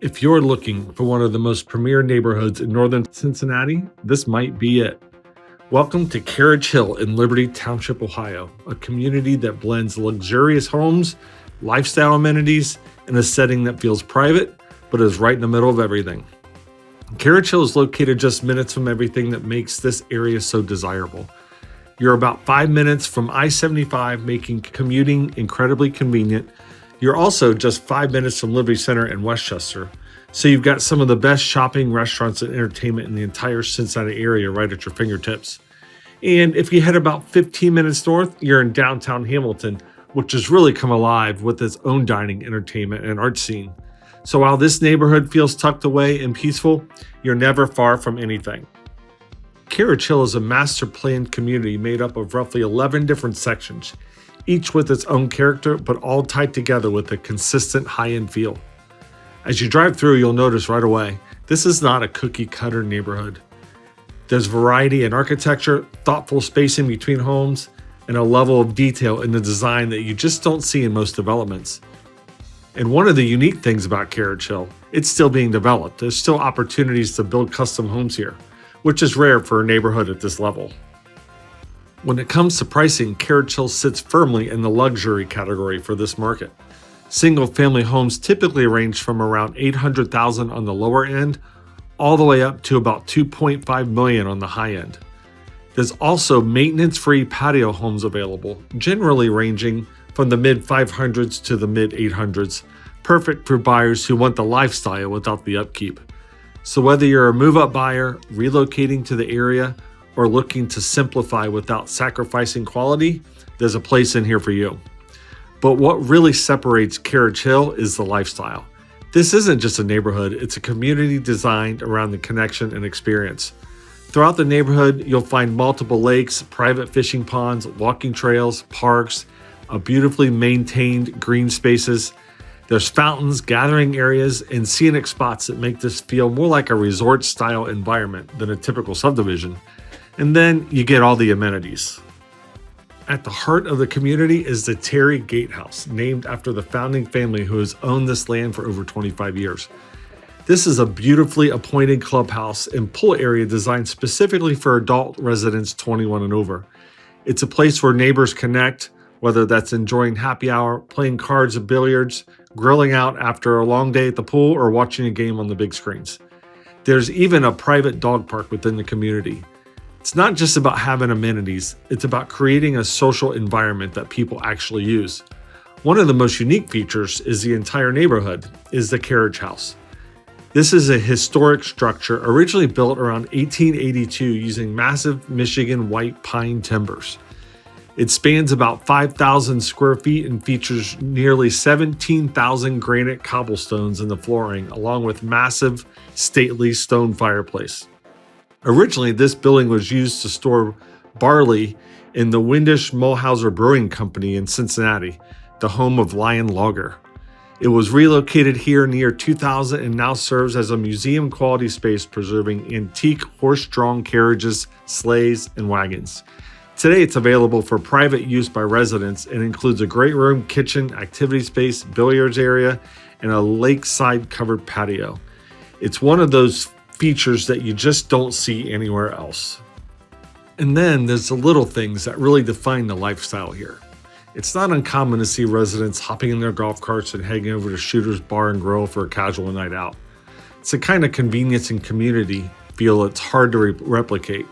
If you're looking for one of the most premier neighborhoods in northern Cincinnati, this might be it. Welcome to Carriage Hill in Liberty Township, Ohio, a community that blends luxurious homes, lifestyle amenities, and a setting that feels private, but is right in the middle of everything. Carriage Hill is located just minutes from everything that makes this area so desirable. You're about 5 minutes from I-75, making commuting incredibly convenient. You're also just 5 minutes from Liberty Center in Westchester, so you've got some of the best shopping, restaurants, and entertainment in the entire Cincinnati area right at your fingertips. And if you head about 15 minutes north, you're in downtown Hamilton, which has really come alive with its own dining, entertainment, and art scene. So while this neighborhood feels tucked away and peaceful, you're never far from anything. Carriage Hill is a master planned community made up of roughly 11 different sections, each with its own character, but all tied together with a consistent high-end feel. As you drive through, you'll notice right away, this is not a cookie-cutter neighborhood. There's variety in architecture, thoughtful spacing between homes, and a level of detail in the design that you just don't see in most developments. And one of the unique things about Carriage Hill, it's still being developed. There's still opportunities to build custom homes here, which is rare for a neighborhood at this level. When it comes to pricing, Carriage Hill sits firmly in the luxury category for this market. Single-family homes typically range from around $800,000 on the lower end, all the way up to about $2.5 million on the high end. There's also maintenance-free patio homes available, generally ranging from the mid-500s to the mid-800s, perfect for buyers who want the lifestyle without the upkeep. So whether you're a move-up buyer, relocating to the area, or looking to simplify without sacrificing quality, there's a place in here for you. But what really separates Carriage Hill is the lifestyle. This isn't just a neighborhood, it's a community designed around the connection and experience. Throughout the neighborhood, you'll find multiple lakes, private fishing ponds, walking trails, parks, a beautifully maintained green spaces. There's fountains, gathering areas, and scenic spots that make this feel more like a resort-style environment than a typical subdivision. And then you get all the amenities. At the heart of the community is the Terry Gatehouse, named after the founding family who has owned this land for over 25 years. This is a beautifully appointed clubhouse and pool area designed specifically for adult residents 21 and over. It's a place where neighbors connect, whether that's enjoying happy hour, playing cards and billiards, grilling out after a long day at the pool, or watching a game on the big screens. There's even a private dog park within the community. It's not just about having amenities, it's about creating a social environment that people actually use. One of the most unique features is the entire neighborhood is the Carriage House. This is a historic structure originally built around 1882 using massive Michigan white pine timbers. It spans about 5,000 square feet and features nearly 17,000 granite cobblestones in the flooring, along with massive, stately stone fireplace. Originally, this building was used to store barley in the Windisch-Mulhauser Brewing Company in Cincinnati, the home of Lion Lager. It was relocated here in the year 2000 and now serves as a museum-quality space preserving antique horse-drawn carriages, sleighs, and wagons. Today, it's available for private use by residents and includes a great room, kitchen, activity space, billiards area, and a lakeside covered patio. It's one of those features that you just don't see anywhere else. And then there's the little things that really define the lifestyle here. It's not uncommon to see residents hopping in their golf carts and heading over to Shooter's Bar and Grill for a casual night out. It's a kind of convenience and community feel that's hard to replicate.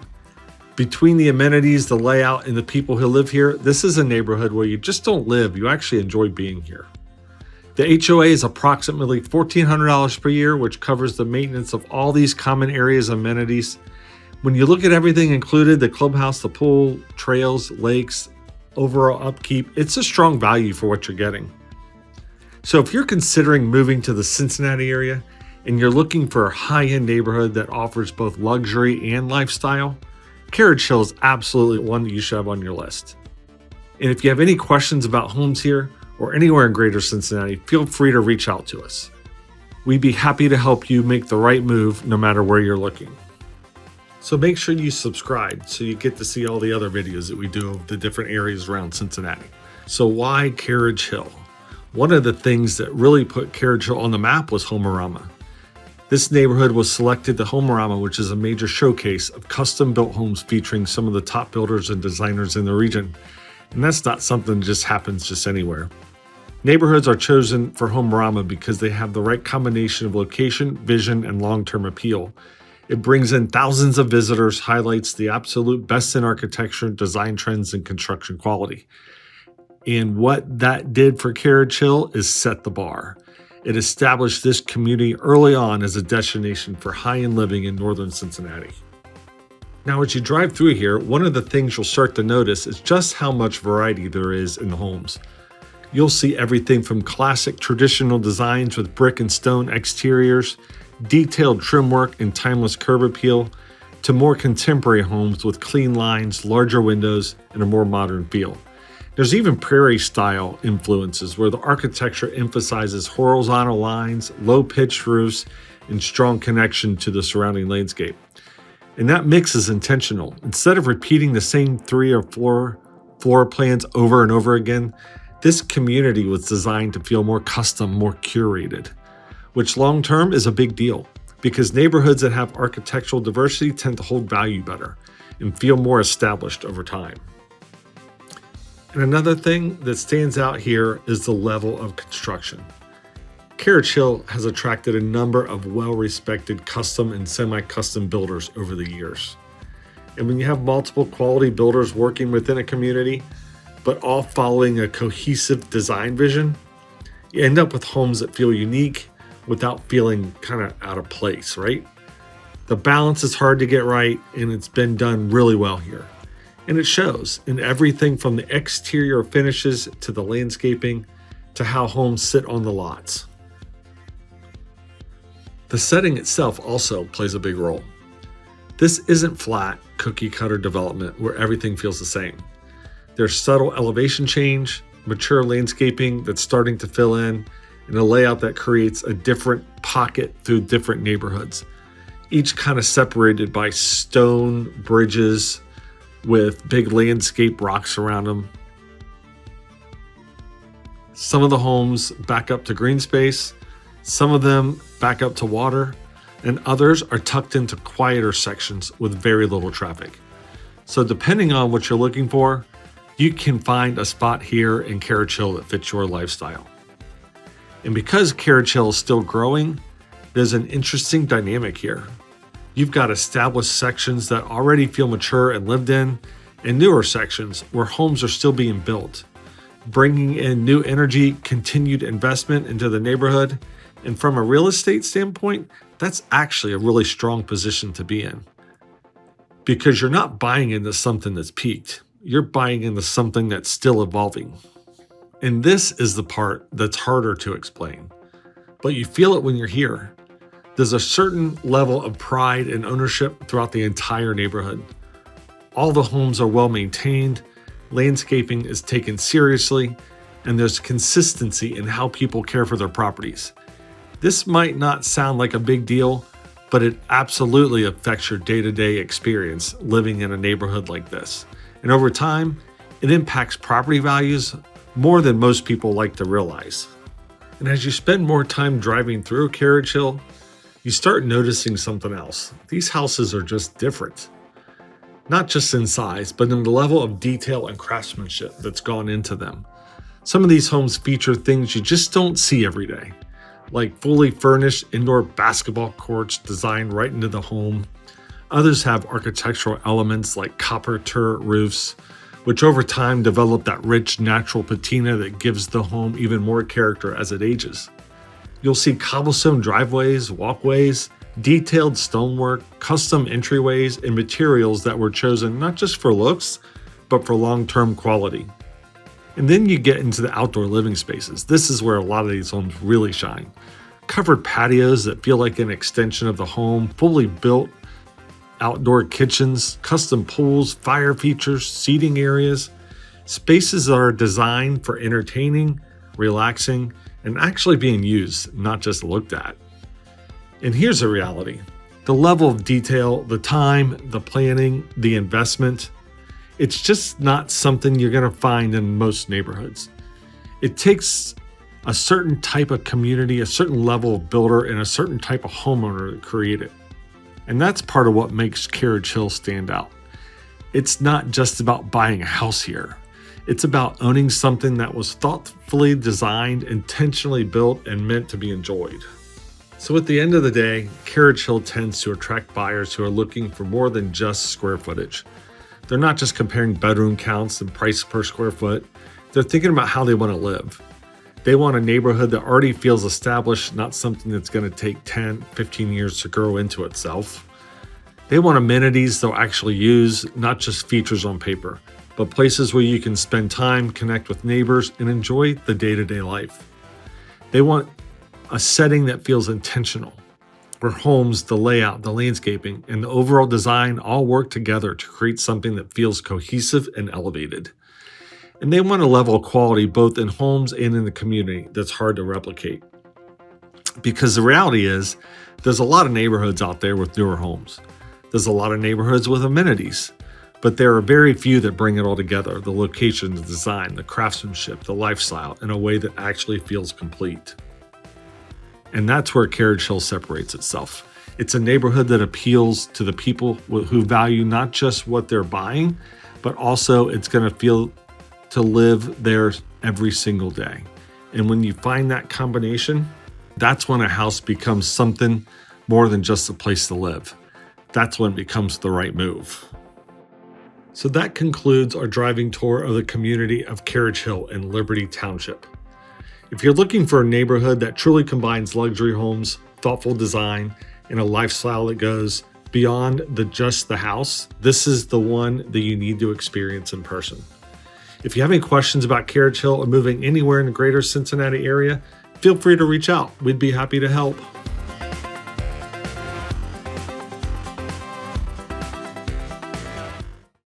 Between the amenities, the layout, and the people who live here, this is a neighborhood where you just don't live, you actually enjoy being here. The HOA is approximately $1,400 per year, which covers the maintenance of all these common areas and amenities. When you look at everything included, the clubhouse, the pool, trails, lakes, overall upkeep, it's a strong value for what you're getting. So if you're considering moving to the Cincinnati area and you're looking for a high-end neighborhood that offers both luxury and lifestyle, Carriage Hill is absolutely one that you should have on your list. And if you have any questions about homes here or anywhere in Greater Cincinnati, feel free to reach out to us. We'd be happy to help you make the right move no matter where you're looking. So make sure you subscribe so you get to see all the other videos that we do of the different areas around Cincinnati. So why Carriage Hill? One of the things that really put Carriage Hill on the map was Homerama. This neighborhood was selected to Homerama, which is a major showcase of custom-built homes featuring some of the top builders and designers in the region. And that's not something that just happens just anywhere. Neighborhoods are chosen for Homerama because they have the right combination of location, vision, and long-term appeal. It brings in thousands of visitors, highlights the absolute best in architecture, design trends, and construction quality. And what that did for Carriage Hill is set the bar. It established this community early on as a destination for high-end living in northern Cincinnati. Now, as you drive through here, one of the things you'll start to notice is just how much variety there is in the homes. You'll see everything from classic traditional designs with brick and stone exteriors, detailed trim work and timeless curb appeal, to more contemporary homes with clean lines, larger windows, and a more modern feel. There's even prairie-style influences where the architecture emphasizes horizontal lines, low-pitched roofs, and strong connection to the surrounding landscape. And that mix is intentional. Instead of repeating the same 3 or 4 floor plans over and over again, this community was designed to feel more custom, more curated, which long-term is a big deal because neighborhoods that have architectural diversity tend to hold value better and feel more established over time. And another thing that stands out here is the level of construction. Carriage Hill has attracted a number of well-respected custom and semi-custom builders over the years. And when you have multiple quality builders working within a community, but all following a cohesive design vision, you end up with homes that feel unique without feeling kind of out of place, right? The balance is hard to get right, and it's been done really well here. And it shows in everything from the exterior finishes to the landscaping to how homes sit on the lots. The setting itself also plays a big role. This isn't flat, cookie-cutter development where everything feels the same. There's subtle elevation change, mature landscaping that's starting to fill in, and a layout that creates a different pocket through different neighborhoods, each kind of separated by stone bridges with big landscape rocks around them. Some of the homes back up to green space, some of them back up to water, and others are tucked into quieter sections with very little traffic. So depending on what you're looking for, you can find a spot here in Carriage Hill that fits your lifestyle. And because Carriage Hill is still growing, there's an interesting dynamic here. You've got established sections that already feel mature and lived in, and newer sections where homes are still being built, bringing in new energy, continued investment into the neighborhood. And from a real estate standpoint, that's actually a really strong position to be in, because you're not buying into something that's peaked. You're buying into something that's still evolving. And this is the part that's harder to explain, but you feel it when you're here. There's a certain level of pride and ownership throughout the entire neighborhood. All the homes are well maintained, landscaping is taken seriously, and there's consistency in how people care for their properties. This might not sound like a big deal, but it absolutely affects your day-to-day experience living in a neighborhood like this. And over time, it impacts property values more than most people like to realize. And as you spend more time driving through Carriage Hill, you start noticing something else. These houses are just different. Not just in size, but in the level of detail and craftsmanship that's gone into them. Some of these homes feature things you just don't see every day, like fully furnished indoor basketball courts designed right into the home. Others have architectural elements like copper turret roofs, which over time develop that rich natural patina that gives the home even more character as it ages. You'll see cobblestone driveways, walkways, detailed stonework, custom entryways, and materials that were chosen not just for looks, but for long-term quality. And then you get into the outdoor living spaces. This is where a lot of these homes really shine. Covered patios that feel like an extension of the home, fully built outdoor kitchens, custom pools, fire features, seating areas, spaces that are designed for entertaining, relaxing, and actually being used, not just looked at. And here's the reality. The level of detail, the time, the planning, the investment, it's just not something you're going to find in most neighborhoods. It takes a certain type of community, a certain level of builder, and a certain type of homeowner that create it. And that's part of what makes Carriage Hill stand out. It's not just about buying a house here. It's about owning something that was thoughtfully designed, intentionally built, and meant to be enjoyed. So at the end of the day, Carriage Hill tends to attract buyers who are looking for more than just square footage. They're not just comparing bedroom counts and price per square foot. They're thinking about how they want to live. They want a neighborhood that already feels established, not something that's going to take 10, 15 years to grow into itself. They want amenities they'll actually use, not just features on paper, but places where you can spend time, connect with neighbors, and enjoy the day-to-day life. They want a setting that feels intentional, where homes, the layout, the landscaping, and the overall design all work together to create something that feels cohesive and elevated. And they want a level of quality both in homes and in the community that's hard to replicate. Because the reality is, there's a lot of neighborhoods out there with newer homes. There's a lot of neighborhoods with amenities, but there are very few that bring it all together: the location, the design, the craftsmanship, the lifestyle, in a way that actually feels complete. And that's where Carriage Hill separates itself. It's a neighborhood that appeals to the people who value not just what they're buying, but also it's going to feel to live there every single day. And when you find that combination, that's when a house becomes something more than just a place to live. That's when it becomes the right move. So that concludes our driving tour of the community of Carriage Hill in Liberty Township. If you're looking for a neighborhood that truly combines luxury homes, thoughtful design, and a lifestyle that goes beyond just the house, this is the one that you need to experience in person. If you have any questions about Carriage Hill or moving anywhere in the greater Cincinnati area, feel free to reach out. We'd be happy to help.